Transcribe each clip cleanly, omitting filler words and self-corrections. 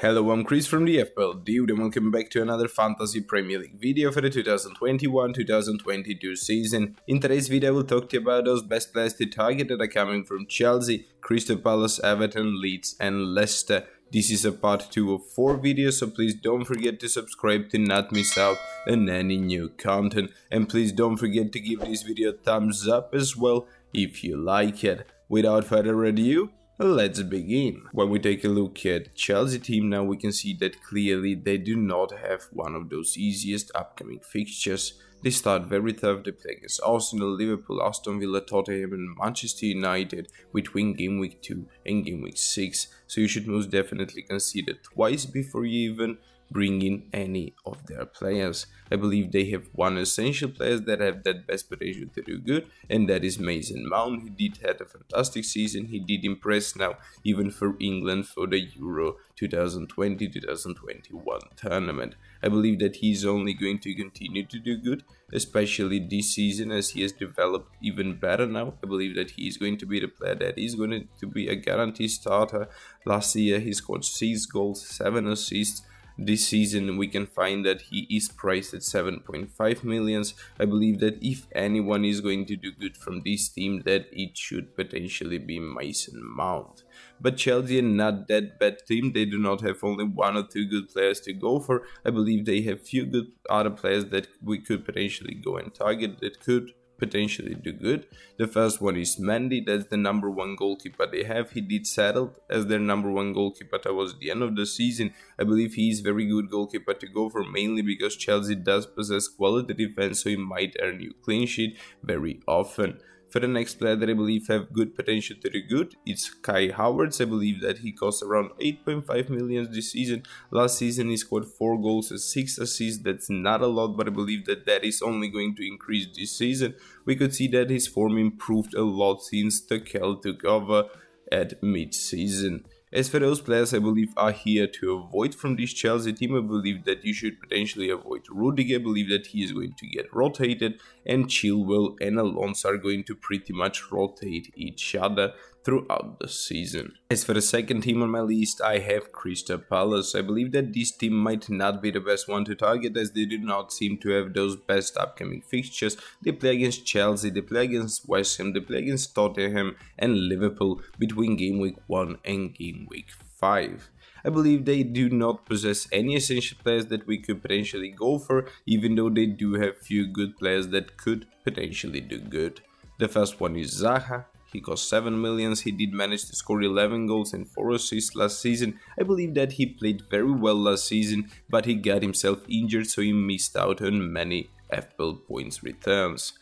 Hello, I'm Chris from the FPL Dude and welcome back to another Fantasy Premier League video for the 2021-2022 season. In today's video I will talk to you about those best players to target that are coming from Chelsea, Crystal Palace, Everton, Leeds and Leicester. This is a part 2 of 4 videos, so please don't forget to subscribe to not miss out on any new content. And please don't forget to give this video a thumbs up as well if you like it. Without further ado, let's begin. When we take a look at Chelsea team now, we can see that clearly they do not have one of those easiest upcoming fixtures. They start very tough. They play against Arsenal, Liverpool, Aston Villa, Tottenham and Manchester United between game week 2 and game week 6. So you should most definitely consider twice before you even bring in any of their players. I believe they have one essential player that have that best potential to do good, and that is Mason Mount. He did have a fantastic season. He did impress now even for England for the Euro 2020-2021 tournament. I believe that he's only going to continue to do good, especially this season as he has developed even better now. I believe that he is going to be the player that is going to be a guaranteed starter. Last year he scored 6 goals, 7 assists. This season we can find that he is priced at 7.5 million. I believe that if anyone is going to do good from this team, that it should potentially be Mason Mount. But Chelsea are not that bad team. They do not have only 1 or 2 good players to go for. I believe they have few good other players that we could potentially go and target that could potentially do good. The first one is Mendy. That's the number 1 goalkeeper they have. He did settle as their number 1 goalkeeper towards the end of the season. I believe he is very good goalkeeper to go for, mainly because Chelsea does possess quality defense, so he might earn you clean sheet very often. For the next player that I believe have good potential to do good, it's Kai Havertz. I believe that he costs around 8.5 million this season. Last season he scored 4 goals and 6 assists. That's not a lot, but I believe that that is only going to increase this season. We could see that his form improved a lot since Tuchel took over at mid-season. As for those players I believe are here to avoid from this Chelsea team, I believe that you should potentially avoid Rudiger. I believe that he is going to get rotated, and Chilwell and Alonso are going to pretty much rotate each other throughout the season. As for the second team on my list, I have Crystal Palace. I believe that this team might not be the best one to target as they do not seem to have those best upcoming fixtures. They play against Chelsea, they play against West Ham, they play against Tottenham and Liverpool between game week 1 and game week 5. I believe they do not possess any essential players that we could potentially go for, even though they do have few good players that could potentially do good. The first one is Zaha. He cost 7 million. He did manage to score 11 goals and 4 assists last season. I believe that he played very well last season, but he got himself injured, so he missed out on many FPL points returns.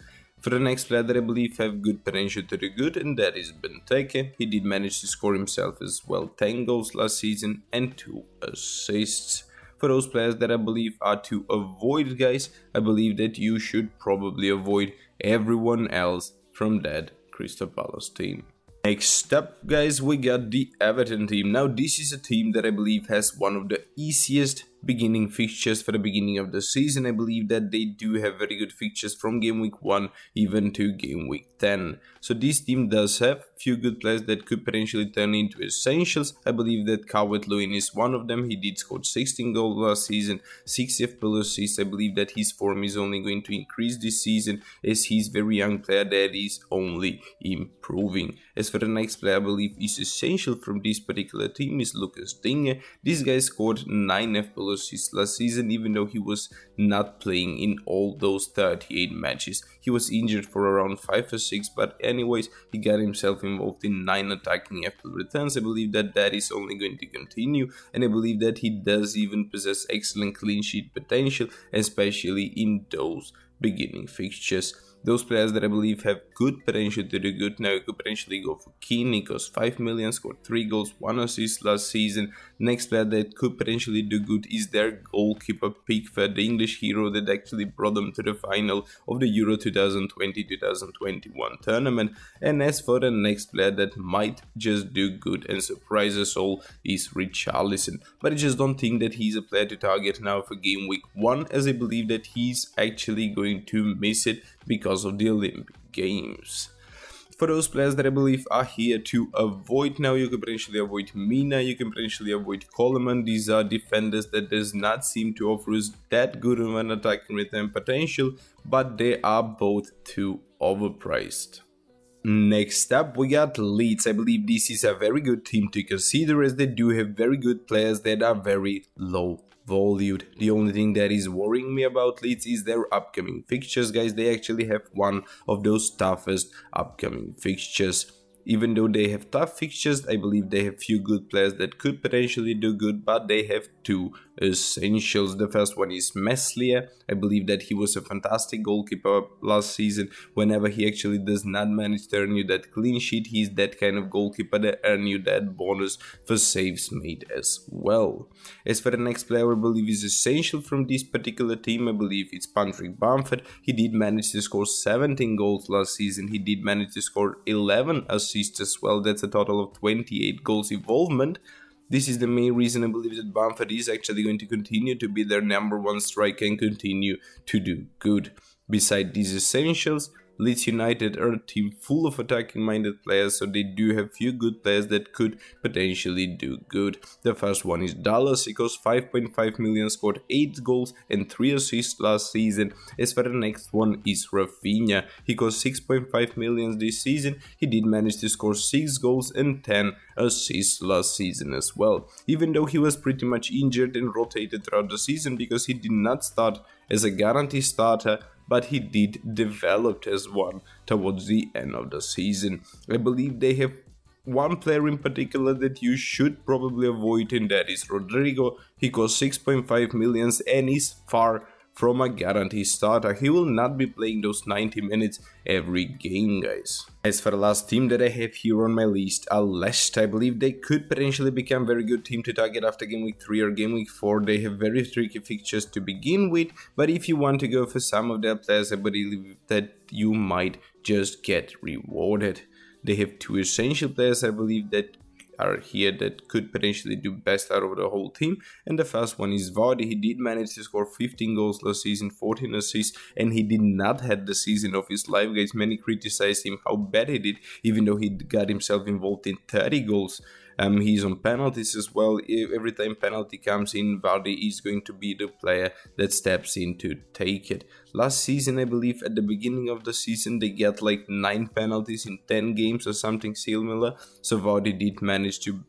For the next player that I believe have good potential to do good, and that is Benteke. He did manage to score himself as well 10 goals last season and 2 assists. For those players that I believe are to avoid, guys, I believe that you should probably avoid everyone else from that Crystal Palace team. Next up, guys, we got the Everton team. Now this is a team that I believe has one of the easiest beginning fixtures for the beginning of the season. I believe that they do have very good fixtures from game week 1 even to game week 10. So this team does have few good players that could potentially turn into essentials. I believe that Calvert-Lewin is one of them. He did score 16 goals last season, 6 FPL assists. I believe that his form is only going to increase this season as he's a very young player that is only improving. As for the next player I believe is essential from this particular team is Lucas Digne. This guy scored 9 FPL assists last season, even though he was not playing in all those 38 matches. He was injured for around 5 or 6, but anyways, he got himself involved in 9 attacking FPL returns. I believe that that is only going to continue, and I believe that he does even possess excellent clean sheet potential, especially in those beginning fixtures. Those players that I believe have good potential to do good now, you could potentially go for Keane. He cost 5 million, scored 3 goals, 1 assist last season. Next player that could potentially do good is their goalkeeper Pickford, the English hero that actually brought them to the final of the Euro 2020-2021 tournament. And as for the next player that might just do good and surprise us all is Richarlison. But I just don't think that he's a player to target now for game week 1, as I believe that he's actually going to miss it because of the Olympic Games. For those players that I believe are here to avoid now, you can potentially avoid Mina, you can potentially avoid Coleman. These are defenders that does not seem to offer us that good of an attacking return potential, but they are both too overpriced. Next up, we got Leeds. I believe this is a very good team to consider, as they do have very good players that are very low valued. The only thing that is worrying me about Leeds is their upcoming fixtures, guys. They actually have one of those toughest upcoming fixtures. Even though they have tough fixtures, I believe they have few good players that could potentially do good, but they have two essentials. The first one is Meslier. I believe that he was a fantastic goalkeeper last season. Whenever he actually does not manage to earn you that clean sheet, he's that kind of goalkeeper that earn you that bonus for saves made as well. As for the next player I believe is essential from this particular team, I believe it's Patrick Bamford. He did manage to score 17 goals last season. He did manage to score 11 assists as well. That's a total of 28 goals involvement. This is the main reason I believe that Brentford is actually going to continue to be their #1 striker and continue to do good. Beside these essentials, Leeds United are a team full of attacking minded players, so they do have few good players that could potentially do good. The first one is Dallas. He cost 5.5 million, scored 8 goals and 3 assists last season. As for the next one is Rafinha. He cost 6.5 million this season. He did manage to score 6 goals and 10 assists last season as well. Even though he was pretty much injured and rotated throughout the season because he did not start as a guaranteed starter, but he did develop as one towards the end of the season. I believe they have one player in particular that you should probably avoid, and that is Rodrigo. He cost 6.5 million and is far from a guaranteed starter. He will not be playing those 90 minutes every game, guys. As for the last team that I have here on my list are Leicester. I believe they could potentially become a very good team to target after game week 3 or game week 4. They have very tricky fixtures to begin with, but if you want to go for some of their players, I believe that you might just get rewarded. They have two essential players, I believe, that are here that could potentially do best out of the whole team, and the first one is Vardy. He did manage to score 15 goals last season, 14 assists, and he did not have the season of his life, guys. Many criticized him how bad he did, even though he got himself involved in 30 goals. He's on penalties as well. Every time penalty comes in, Vardy is going to be the player that steps in to take it. Last season, I believe at the beginning of the season, they get like 9 penalties in 10 games or something similar. So Vardy did manage to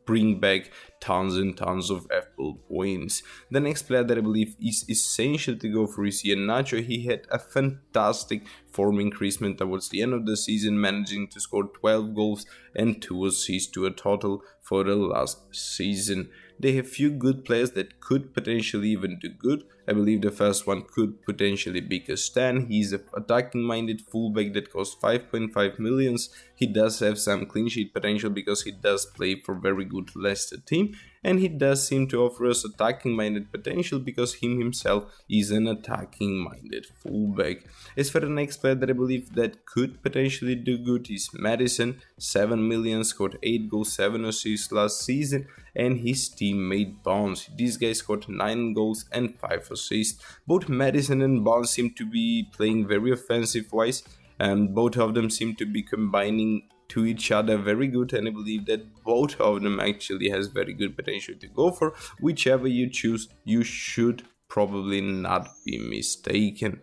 bring back tons and tons of FPL points. The next player that I believe is essential to go for is Iheanacho. He had a fantastic form increasement towards the end of the season, managing to score 12 goals and 2 assists to a total for the last season. They have few good players that could potentially even do good. I believe the first one could potentially be Castan. He's an attacking-minded fullback that costs 5.5 million. He does have some clean sheet potential because he does play for very good Leicester team, and he does seem to offer us attacking-minded potential because him himself is an attacking-minded fullback. As for the next player that I believe that could potentially do good is Maddison. 7 million, scored 8 goals, 7 assists last season, and his teammate Barnes. This guy scored 9 goals and 5 assists. Both Maddison and Barnes seem to be playing very offensive-wise, and both of them seem to be combining to each other very good, and I believe that both of them actually has very good potential to go for. Whichever you choose, you should probably not be mistaken.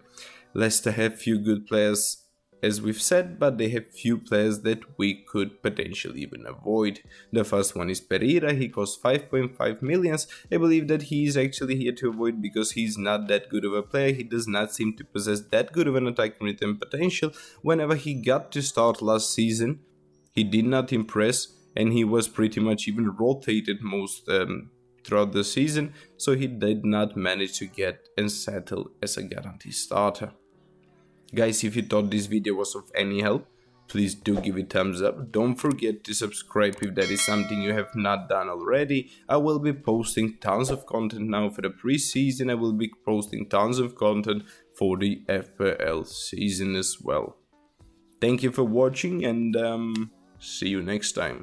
Leicester have few good players, as we've said, but they have few players that we could potentially even avoid. The first one is Pereira. He costs 5.5 million. I believe that he is actually here to avoid because he's not that good of a player. He does not seem to possess that good of an attacking return potential. Whenever he got to start last season, he did not impress, and he was pretty much even rotated most throughout the season, so he did not manage to get and settle as a guaranteed starter. Guys, if you thought this video was of any help, please do give it a thumbs up. Don't forget to subscribe if that is something you have not done already. I will be posting tons of content now for the preseason. I will be posting tons of content for the FPL season as well. Thank you for watching, and see you next time.